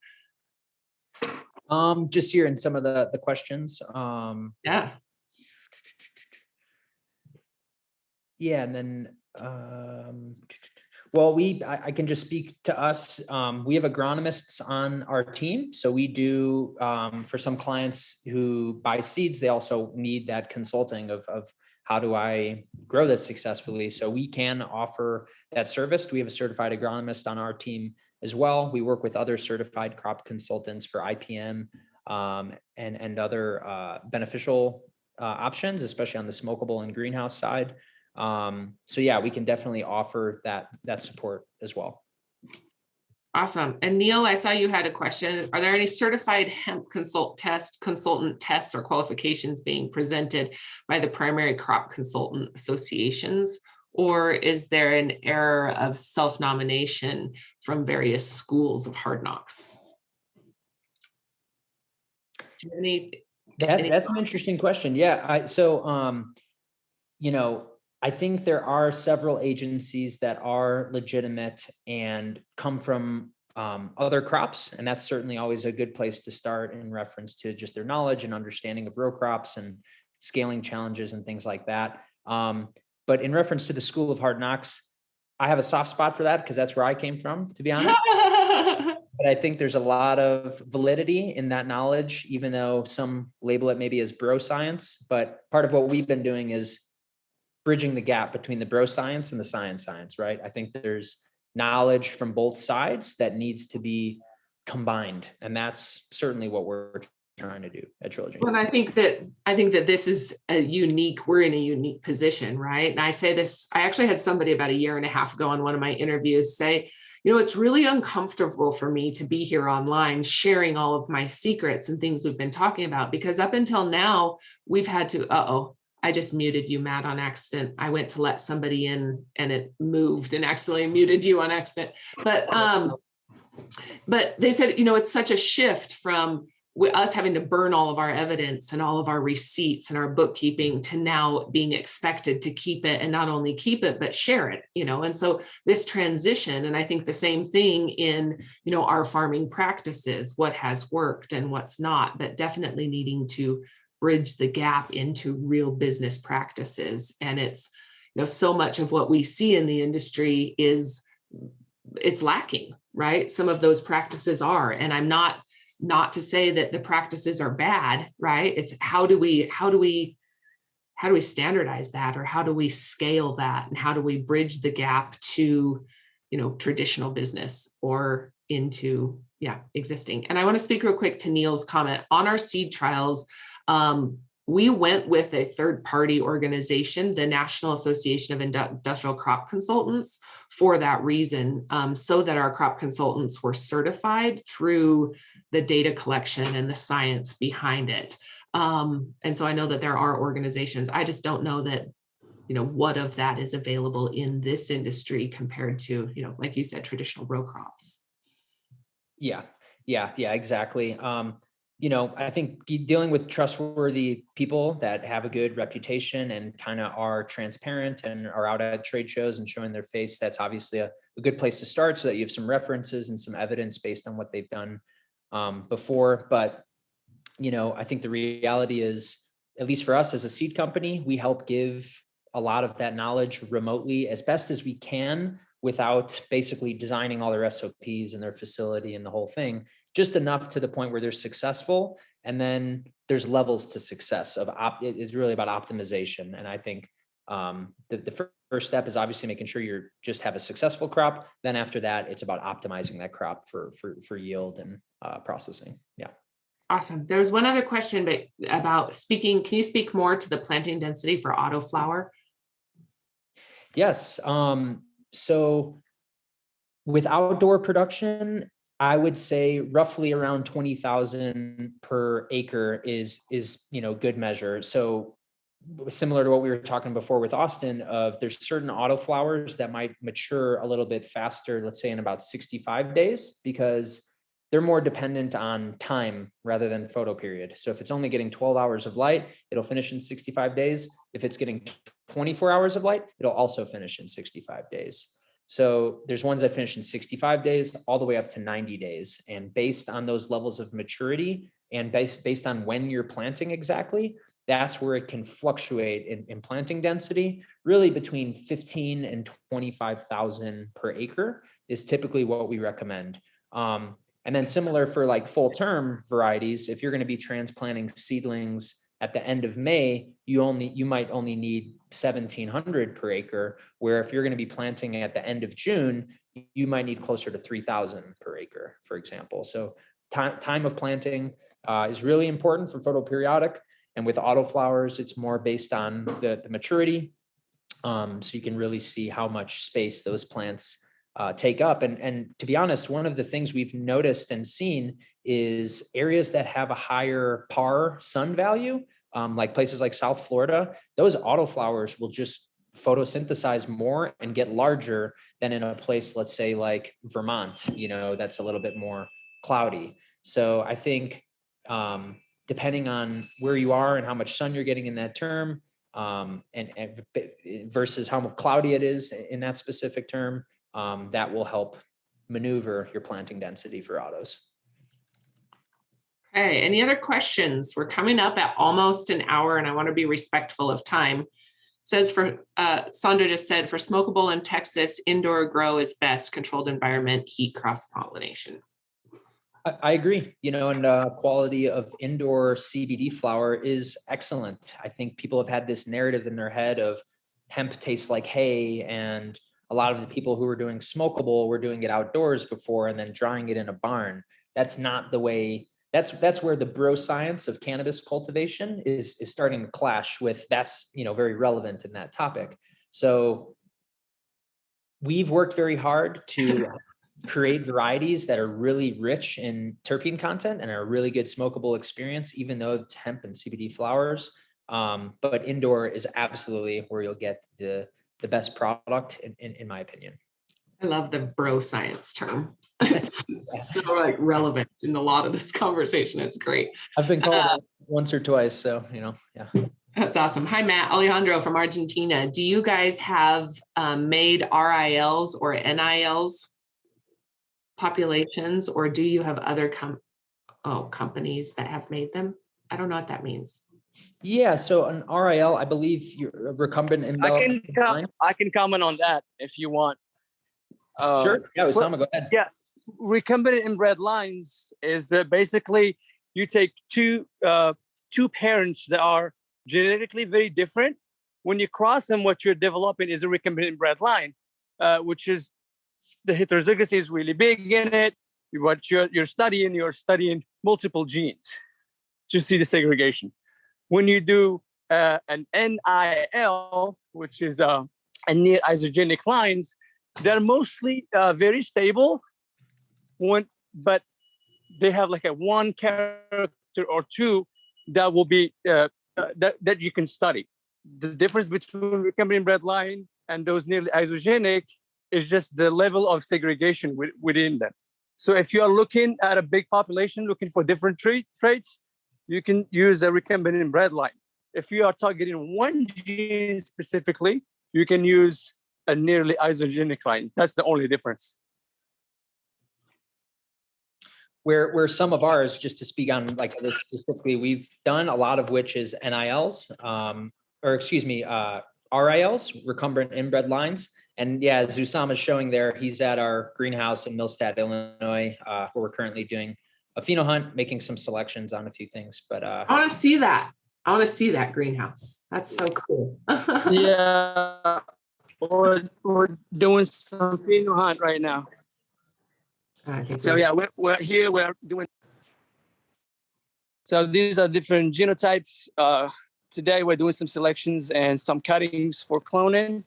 Just here in some of the questions. Yeah. Yeah, and then, I can just speak to us. We have agronomists on our team. So we do, for some clients who buy seeds, they also need that consulting of how do I grow this successfully? So we can offer that service. We have a certified agronomist on our team as well. We work with other certified crop consultants for IPM and other beneficial options, especially on the smokable and greenhouse side. So yeah, we can definitely offer that support as well. Awesome. And Neil, I saw you had a question. Are there any certified hemp consultant tests or qualifications being presented by the primary crop consultant associations? Or is there an error of self-nomination from various schools of hard knocks? That's an interesting question. Yeah. I think there are several agencies that are legitimate and come from other crops. And that's certainly always a good place to start in reference to just their knowledge and understanding of row crops and scaling challenges and things like that. But in reference to the School of Hard Knocks, I have a soft spot for that because that's where I came from, to be honest. But I think there's a lot of validity in that knowledge, even though some label it maybe as bro science. But part of what we've been doing is bridging the gap between the bro science and the science, right? I think there's knowledge from both sides that needs to be combined. And that's certainly what we're trying to do at Trilogene. Well, I think that this is we're in a unique position, right? And I say this, I actually had somebody about a year and a half ago on one of my interviews say, it's really uncomfortable for me to be here online sharing all of my secrets and things we've been talking about, because up until now, we've had to, I just muted you, Matt, on accident. I went to let somebody in and it moved and accidentally muted you on accident. But they said, it's such a shift from us having to burn all of our evidence and all of our receipts and our bookkeeping to now being expected to keep it, and not only keep it, but share it, and so this transition, and I think the same thing in, our farming practices, what has worked and what's not, but definitely needing to bridge the gap into real business practices. And it's, so much of what we see in the industry it's lacking, right? Some of those practices are, and I'm not to say that the practices are bad, right? It's how do we how do we standardize that, or how do we scale that, and how do we bridge the gap to, traditional business or into existing. And I want to speak real quick to Neil's comment on our seed trials. We went with a third-party organization, the National Association of Industrial Crop Consultants, for that reason, so that our crop consultants were certified through the data collection and the science behind it. And so I know that there are organizations. I just don't know that, what of that is available in this industry compared to, like you said, traditional row crops. Yeah, exactly. I think dealing with trustworthy people that have a good reputation and kind of are transparent and are out at trade shows and showing their face, that's obviously a good place to start, so that you have some references and some evidence based on what they've done before. But, I think the reality is, at least for us as a seed company, we help give a lot of that knowledge remotely as best as we can, without basically designing all their SOPs and their facility and the whole thing, just enough to the point where they're successful. And then there's levels to success it's really about optimization. And I think the first step is obviously making sure you just have a successful crop. Then after that, it's about optimizing that crop for yield and processing. Yeah. Awesome. There was one other question about speaking. Can you speak more to the planting density for Autoflower? Yes. So with outdoor production, I would say roughly around 20,000 per acre is good measure. So similar to what we were talking before with Austin, there's certain autoflowers that might mature a little bit faster, let's say in about 65 days, because they're more dependent on time rather than photo period. So if it's only getting 12 hours of light, it'll finish in 65 days. If it's getting 24 hours of light, it'll also finish in 65 days. So there's ones that finish in 65 days all the way up to 90 days. And based on those levels of maturity and based on when you're planting exactly, that's where it can fluctuate in planting density. Really between 15 and 25,000 per acre is typically what we recommend. And then similar for like full term varieties, if you're going to be transplanting seedlings at the end of May, you might only need 1,700 per acre, where if you're going to be planting at the end of June, you might need closer to 3,000 per acre, for example. So time of planting is really important for photoperiodic. And with autoflowers, it's more based on the maturity. So you can really see how much space those plants take up. And to be honest, one of the things we've noticed and seen is areas that have a higher par sun value, like places like South Florida, those autoflowers will just photosynthesize more and get larger than in a place, let's say like Vermont, that's a little bit more cloudy. So I think depending on where you are and how much sun you're getting in that term, and versus how cloudy it is in that specific term, that will help maneuver your planting density for autos. Okay, any other questions? We're coming up at almost an hour and I want to be respectful of time. It says Sandra just said, for smokable in Texas, indoor grow is best, controlled environment, heat cross-pollination. I agree, and quality of indoor CBD flower is excellent. I think people have had this narrative in their head of hemp tastes like hay, and a lot of the people who were doing smokable were doing it outdoors before and then drying it in a barn. That's not the way. That's where the bro science of cannabis cultivation is starting to clash with. That's very relevant in that topic. So we've worked very hard to create varieties that are really rich in terpene content and are a really good smokable experience, even though it's hemp and CBD flowers. But indoor is absolutely where you'll get the best product, in my opinion. I love the bro science term. It's so relevant in a lot of this conversation. It's great. I've been called that once or twice, so yeah. That's awesome. Hi, Matt. Alejandro from Argentina. Do you guys have made RILs or NILs populations, or do you have other companies that have made them? I don't know what that means. Yeah, so an RIL, I believe you're recumbent in. I can comment on that if you want. Sure. Yeah, Osama, go ahead. Yeah, recumbent inbred lines is basically you take two parents that are genetically very different. When you cross them, what you're developing is a recombinant bred line, which is the heterozygosity is really big in it. What you're studying multiple genes to see the segregation. When you do an NIL, which is a near isogenic lines, they're mostly very stable, but they have like a one character or two that will be that you can study. The difference between recombinant bred line and those nearly isogenic is just the level of segregation within them. So if you are looking at a big population looking for different traits, you can use a recombinant bred line. If you are targeting one gene specifically, you can use a nearly isogenic line. That's the only difference. Where some of ours, just to speak on like this specifically, we've done a lot of which is NILs, RILs, recombinant inbred lines. And yeah, as Usama is showing there, he's at our greenhouse in Millstadt, Illinois, where we're currently doing a pheno hunt, making some selections on a few things. But I want to see that. I want to see that greenhouse. That's so cool. Yeah, we're doing some pheno hunt right now. So yeah, we're here. We're doing. So these are different genotypes. Today we're doing some selections and some cuttings for cloning.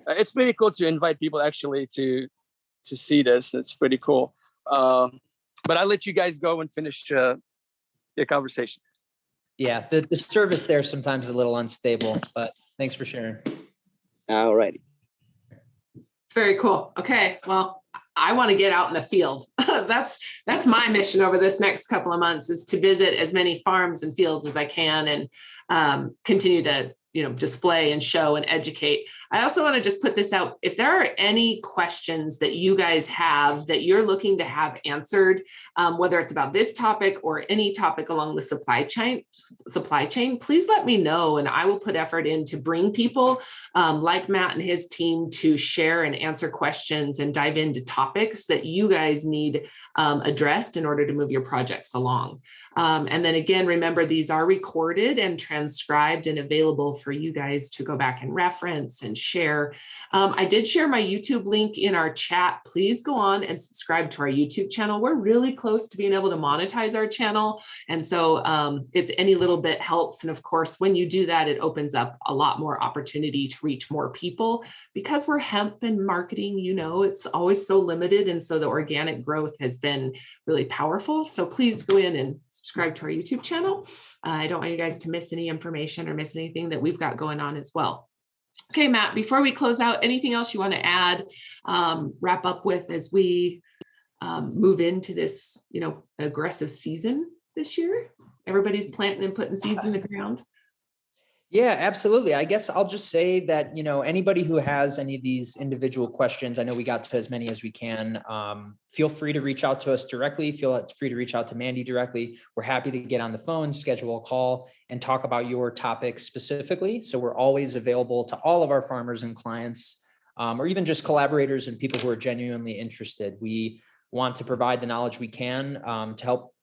It's pretty cool to invite people actually to see this. It's pretty cool. But I'll let you guys go and finish your conversation. Yeah, the service there sometimes is a little unstable, but thanks for sharing. All righty. It's very cool. Okay, well, I want to get out in the field. That's my mission over this next couple of months, is to visit as many farms and fields as I can and continue to display and show and educate. I also want to just put this out. If there are any questions that you guys have that you're looking to have answered, whether it's about this topic or any topic along the supply chain, please let me know, and I will put effort in to bring people like Matt and his team to share and answer questions and dive into topics that you guys need addressed in order to move your projects along. And then again, remember, these are recorded and transcribed and available for you guys to go back and reference and share. I did share my YouTube link in our chat. Please go on and subscribe to our YouTube channel. We're really close to being able to monetize our channel. And so it's any little bit helps. And of course, when you do that, it opens up a lot more opportunity to reach more people, because we're hemp and marketing, it's always so limited. And so the organic growth has been really powerful. So please go in and subscribe to our YouTube channel. I don't want you guys to miss any information or miss anything that we've got going on as well. Okay, Matt, before we close out, anything else you want to add, wrap up with as we move into this, aggressive season this year? Everybody's planting and putting seeds in the ground. Yeah, absolutely. I guess I'll just say that, anybody who has any of these individual questions, I know we got to as many as we can. Feel free to reach out to us directly. Feel free to reach out to Mandy directly. We're happy to get on the phone, schedule a call, and talk about your topic specifically. So we're always available to all of our farmers and clients, or even just collaborators and people who are genuinely interested. We want to provide the knowledge we can to help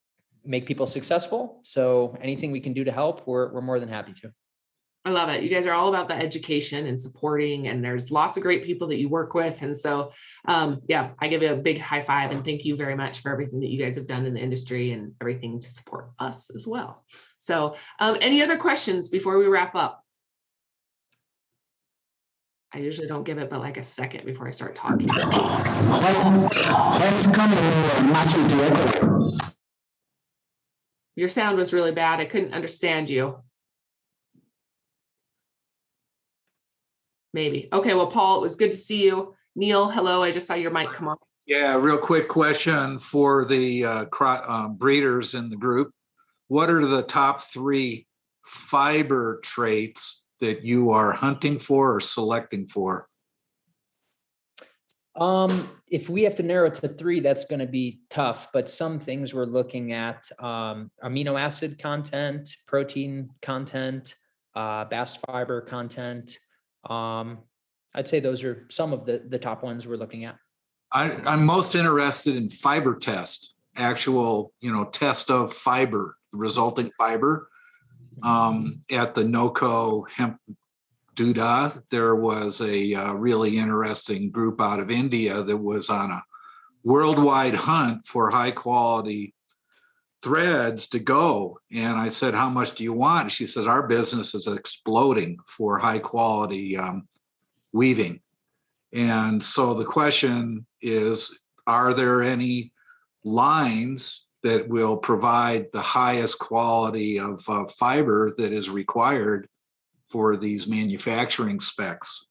make people successful. So anything we can do to help, we're more than happy to. I love it. You guys are all about the education and supporting, and there's lots of great people that you work with. And so, I give you a big high five and thank you very much for everything that you guys have done in the industry and everything to support us as well. So any other questions before we wrap up? I usually don't give it but like a second before I start talking. Your sound was really bad. I couldn't understand you. Maybe. Okay, well, Paul, it was good to see you. Neil, hello. I just saw your mic come on. Yeah, real quick question for the breeders in the group. What are the top 3 fiber traits that you are hunting for or selecting for? If we have to narrow it to 3, that's going to be tough, but some things we're looking at, amino acid content, protein content, bast fiber content. I'd say those are some of the top ones we're looking at. I'm most interested in fiber test, actual, test of fiber, the resulting fiber. at the NOCO Hemp Doodah, there was a really interesting group out of India that was on a worldwide hunt for high quality threads to go. And I said, how much do you want? She says, our business is exploding for high quality weaving. And so the question is, are there any lines that will provide the highest quality of fiber that is required for these manufacturing specs?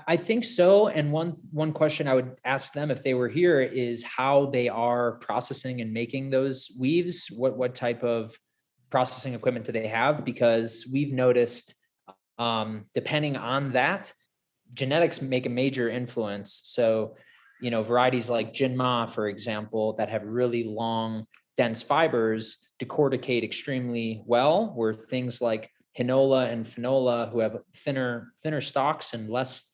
I think so. And one question I would ask them if they were here is how they are processing and making those weaves. What type of processing equipment do they have? Because we've noticed, depending on that, genetics make a major influence. So, varieties like Jinma, for example, that have really long, dense fibers decorticate extremely well, where things like Hinola and Finola, who have thinner stalks and less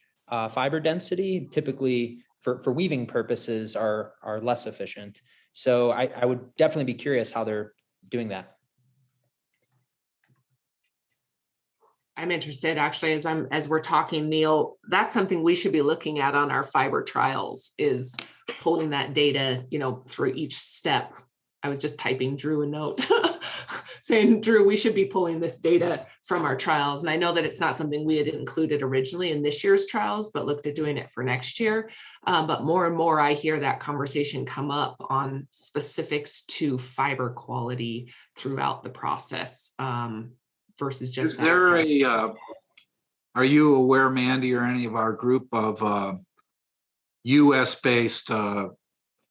fiber density, typically for weaving purposes are less efficient. So I would definitely be curious how they're doing that. I'm interested actually, as we're talking, Neil, that's something we should be looking at on our fiber trials, is pulling that data, through each step. I was just typing Drew a note saying, Drew, we should be pulling this data from our trials. And I know that it's not something we had included originally in this year's trials, but looked at doing it for next year. But more and more, I hear that conversation come up on specifics to fiber quality throughout the process. Versus just. Is there are you aware, Mandy, or any of our group of US-based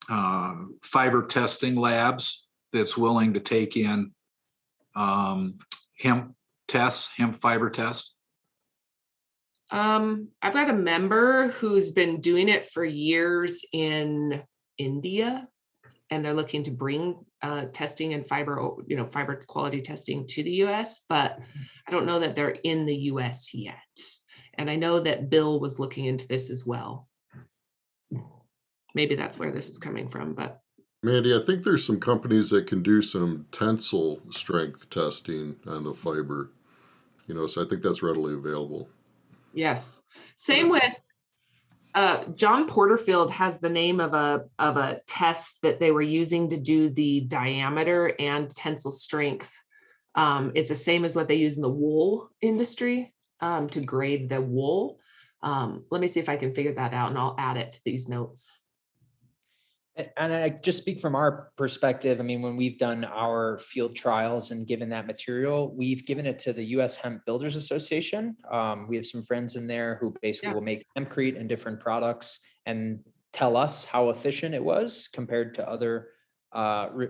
fiber testing labs that's willing to take in hemp fiber tests? I've got a member who's been doing it for years in India, and they're looking to bring testing and fiber quality testing to the US, but I don't know that they're in the US yet. And I know that Bill was looking into this as well. Maybe that's where this is coming from, but. Mandy, I think there's some companies that can do some tensile strength testing on the fiber, so I think that's readily available. Yes. Same with John Porterfield has the name of a test that they were using to do the diameter and tensile strength. It's the same as what they use in the wool industry to grade the wool. Let me see if I can figure that out, and I'll add it to these notes. And I just speak from our perspective. I mean, when we've done our field trials and given that material, we've given it to the U.S. Hemp Builders Association. We have some friends in there who basically will make hempcrete and different products and tell us how efficient it was compared to other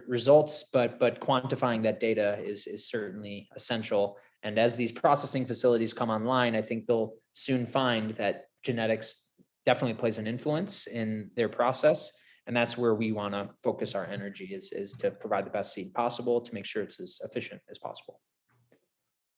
results. But quantifying that data is certainly essential. And as these processing facilities come online, I think they'll soon find that genetics definitely plays an influence in their process. And that's where we want to focus our energy is to provide the best seed possible to make sure it's as efficient as possible.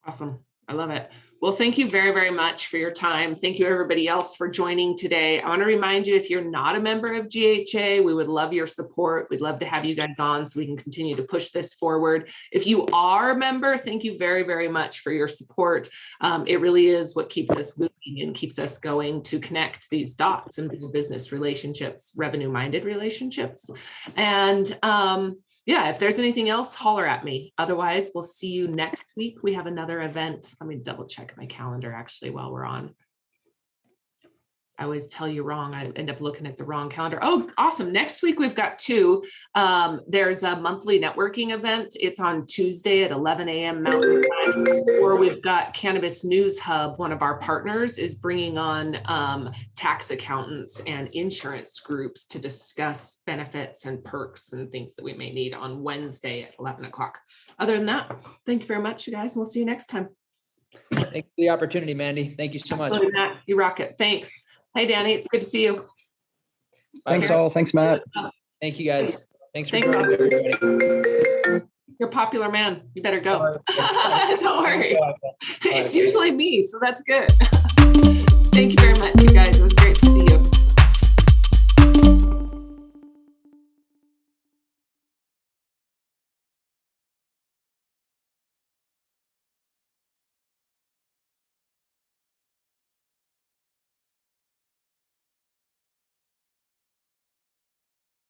Awesome. I love it. Well, thank you very, very much for your time. Thank you everybody else for joining today. I want to remind you, if you're not a member of GHA, we would love your support. We'd love to have you guys on so we can continue to push this forward. If you are a member, thank you very, very much for your support. It really is what keeps us moving and keeps us going to connect these dots and build business relationships, revenue-minded relationships. And yeah, if there's anything else, holler at me. Otherwise, we'll see you next week. We have another event. Let me double check my calendar actually while we're on. I always tell you wrong. I end up looking at the wrong calendar. Oh, awesome. Next week, we've got two. There's a monthly networking event. It's on Tuesday at 11 a.m. Mountain Time. Or we've got Cannabis News Hub. One of our partners is bringing on tax accountants and insurance groups to discuss benefits and perks and things that we may need on Wednesday at 11 o'clock. Other than that, thank you very much, you guys. We'll see you next time. Thanks for the opportunity, Mandy. Thank you so much. Matt, you rock it. Thanks. Hey, Danny, it's good to see you. Thanks all. Thanks, Matt. Thank you, guys. Thanks for joining, everybody. You're a popular man. You better go. Sorry. Don't worry. It's usually me, so that's good. Thank you very much, you guys. It was great to see you.